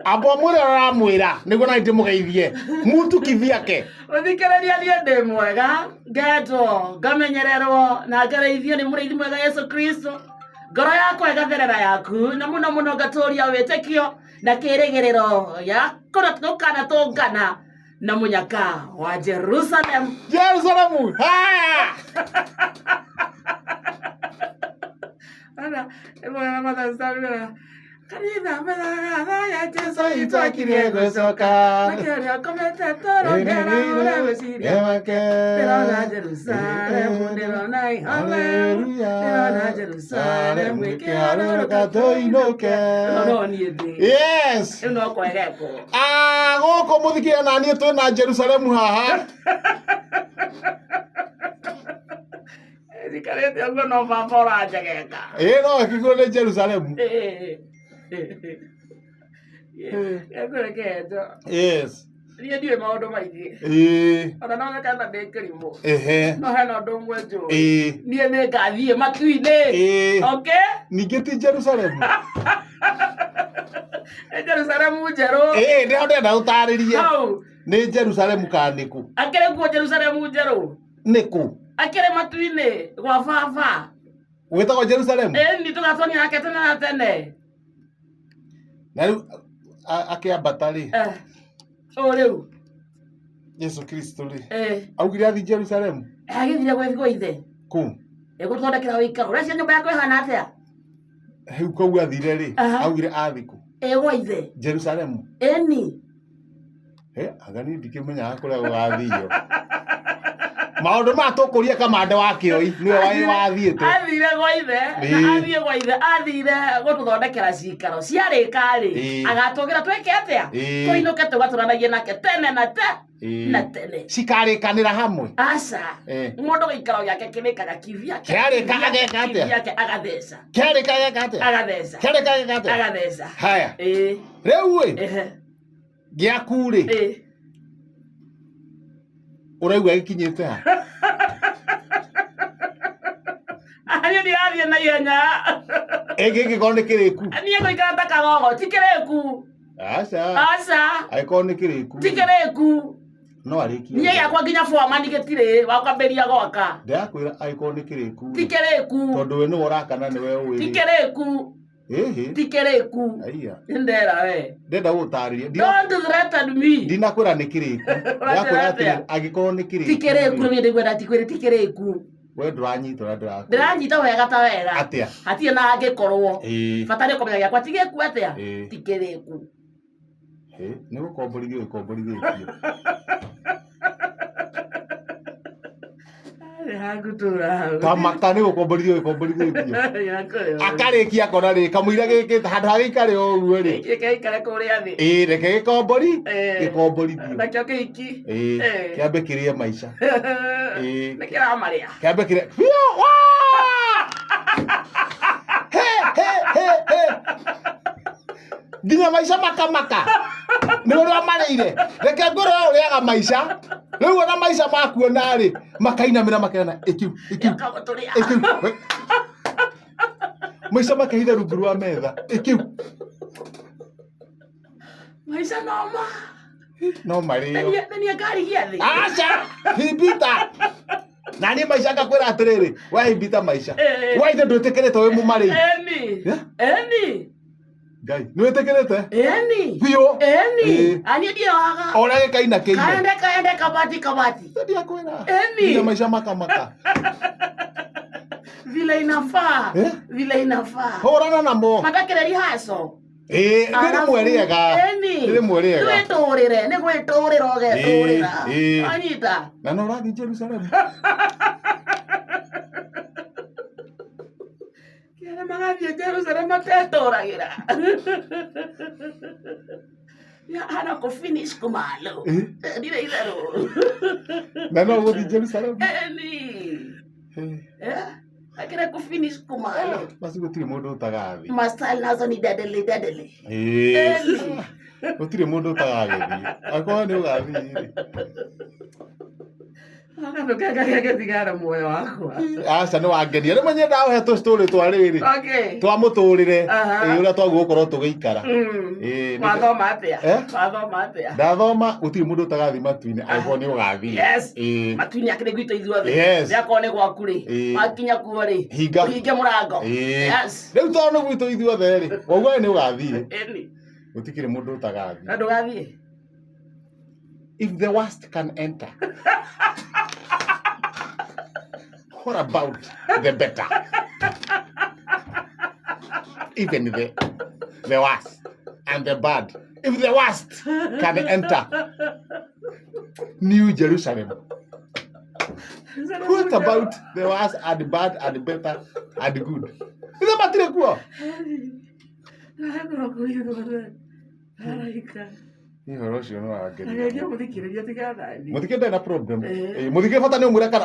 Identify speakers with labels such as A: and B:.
A: Abo mwira ramwira niguo na ndimugeithie muntu kivyake
B: uthikiriria nie ndi mwega ngetwo ngamenyererwo na ngereithio ni muriithi mwega Yesu Kristo ngoro yakwa igatherera yaku na muno ngaturia witikio na kirigiriro ya kana tungana na munyaka wa Jerusalem
A: haya
B: ana ebona matazamira kanitha mera ya Jesu itakirie gucoka makere komete toro ngera wesiria pero na Jerusalem ndero nai haleluya na Jerusalem wikiaruka toinoke no niende
A: yes
B: no kwegeko
A: goko muthikia na nie tu na Jerusalem haha
B: dikarete algo no favora jageka
A: no kigole Jerusalem yes
B: ndiye maondo maingi ona no kana ndekerimo no hena ndo mwejo niye ne gathie makuine okay
A: ninge ti Jerusalem
B: Jerusalem jero
A: ndio ndenda utaririe ni Jerusalem kaniku
B: akere ku Jerusalem jero
A: niku
B: akere matuine gwa baba
A: wetagwo Jerusalem
B: ni tugatonia yake tena na tene
A: na akiambata ri
B: rĩu
A: Yesu Kristo ri augire athi Jerusalem
B: agithire gwethwo ithe
A: ku
B: egũthondekera wĩikaro ũrĩa nyũmba yakwa ĩhana atĩa
A: hiu kau athire ri augire athi ku
B: gwa ithe
A: Jerusalem
B: eni
A: agani ndikĩmenyaga kũrĩa gũgathio maũndũ matũkũria kamande wa kĩoi niwe wathiĩte
B: athire gwa ithe na athiĩ gwa ithe athire gũtũthondekera cikaro ciarĩka-rĩ agatũgĩra twĩke atĩa tũinũke tũgatũranagie nake tene na tene
A: cikarĩkanĩra hamwe
B: aca mũndũ gĩikaro gĩake kĩrĩkaga kivyake
A: kĩarĩkaga geka atĩa
B: agatheca
A: kĩarĩkaga geka atĩa
B: agatheca
A: kĩarĩkaga geka atĩa
B: agatheca
A: haya rĩu-ĩ gĩaku-rĩ uraigua gĩkinyĩte ha
B: niĩ ndirathiĩ na ihenya
A: gĩkorwo nĩ kĩrĩku
B: niĩ ngũikara ta kagogo ti kĩrĩku aca
A: agĩkorwo nĩ kĩrĩku
B: ti kĩrĩku
A: no arĩkie
B: niĩ gĩakwa nginya bwamani gĩtirĩ wakwambĩria gwaka
A: ndĩrakwĩra agĩkorwo nĩ kĩrĩku
B: ti kĩrĩku
A: tondũ we nĩwe ũrakana nĩwe ũĩ
B: ti kĩrĩku ti kĩrĩku ndera we
A: ndenda gũtarĩria
B: don't threaten me
A: ndinakwĩra nĩ kĩrĩku ndakwĩra atĩ agĩkorwo nĩ kĩrĩku
B: ti kĩrĩku nĩ ndĩkwenda tikwĩra ti kĩrĩku
A: we ndũranyita ũrĩa
B: ndĩranyita wega ta wega
A: atĩa
B: hatirĩ na angĩkorwo bata nĩ ũkũmenya gĩakwa ti gĩku atĩa ti kĩrĩku
A: nĩ gũkomborithio gĩkomborithĩtio kamaka nĩ gũkomborithio gĩkomborithĩtio akarĩkia akona rĩ kamũira gĩkĩ handũ ha gĩikare o ũguo rĩ
B: gĩikare kũrĩa thĩ
A: reke gĩkomborithio
B: nakĩo kĩiki
A: kĩambe kĩrĩe maica
B: nĩ kĩramarĩa
A: kĩambe kĩrĩe nginya maica makamaka nĩ ũrĩa marĩire reke ngũrwe ũrĩaga maica rĩu ona maica makuona-rĩ makainamĩra makerana ĩkiu maica makehitha rungu rwa metha ĩkiu
B: maica
A: no marĩo
B: nĩ ngarigia thĩ
A: aca himbita na niĩ maica ngakwĩra atĩrĩrĩ wahimbita maica wa ithe ndwĩtĩkĩrĩte wĩ mũmarĩi
B: eni
A: Ngai nĩ wĩtĩkĩrĩte
B: biũ aniĩ ndioaga
A: ũrĩa gĩkaina kĩine
B: kaende kabati
A: ndiakwĩra nginya maica makamaka
B: vile inafaa
A: hũrana namo
B: matakĩreri haco
A: nĩ rĩmwe rĩega
B: gwĩtũrĩre nĩ gwĩtũrĩra ũgetũrĩra anyita
A: na no ũrathiĩ Jerusalem
B: magathiĩ Jerusalem matetũragĩra hana kũfinish kumalo ndire itherũ
A: na no gũthiĩ Jerusalem
B: akĩre kũfinish kumalo
A: basi gũtirĩ mũndũ ũtagathi
B: mastyle nazo ni dadele
A: gũtirĩ mũndũ ũtagagĩthiĩ akorwo nĩ ũgathiĩ
B: Agathigara muoyo wakwa.
A: Aca nĩ wangenia rĩmwe nyenda ũhe tũstory twa rĩrĩ
B: Okay.
A: twa mũtũrĩre
B: Aha.
A: ũrĩa twagũgũkorwo tũgĩikara.
B: Wathoma atĩa?
A: Eh?
B: Wathoma atĩa?
A: Ndathoma gũtirĩ mũndũ ũtagathiĩ matu-inĩ angĩkorwo nĩ ũgathiĩ.
B: Yes. Matu-inĩ akĩrĩ gwitũ ithuothe.
A: Yes.
B: Rĩakorwo nĩ gwaku rĩ. Wakinya kuo rĩ.
A: Hinga.
B: Ũhinge mũrango. Yes.
A: Rĩu tondũ nĩ gwitũ ithuothe rĩ ũguo nĩ ũgathiĩ
B: Eni.
A: gũtikĩrĩ mũndũ ũtagathiĩ.
B: Na ndũgathiĩ?
A: If the worst can enter, what about the better? Even the worst and the bad. If the worst can enter New Jerusalem, what about the worst and the bad and the better and the good? Is that matter kuo? Ni horo cio no wangenia. Muthikire ndena problem. Muthikire bata ni umwira kana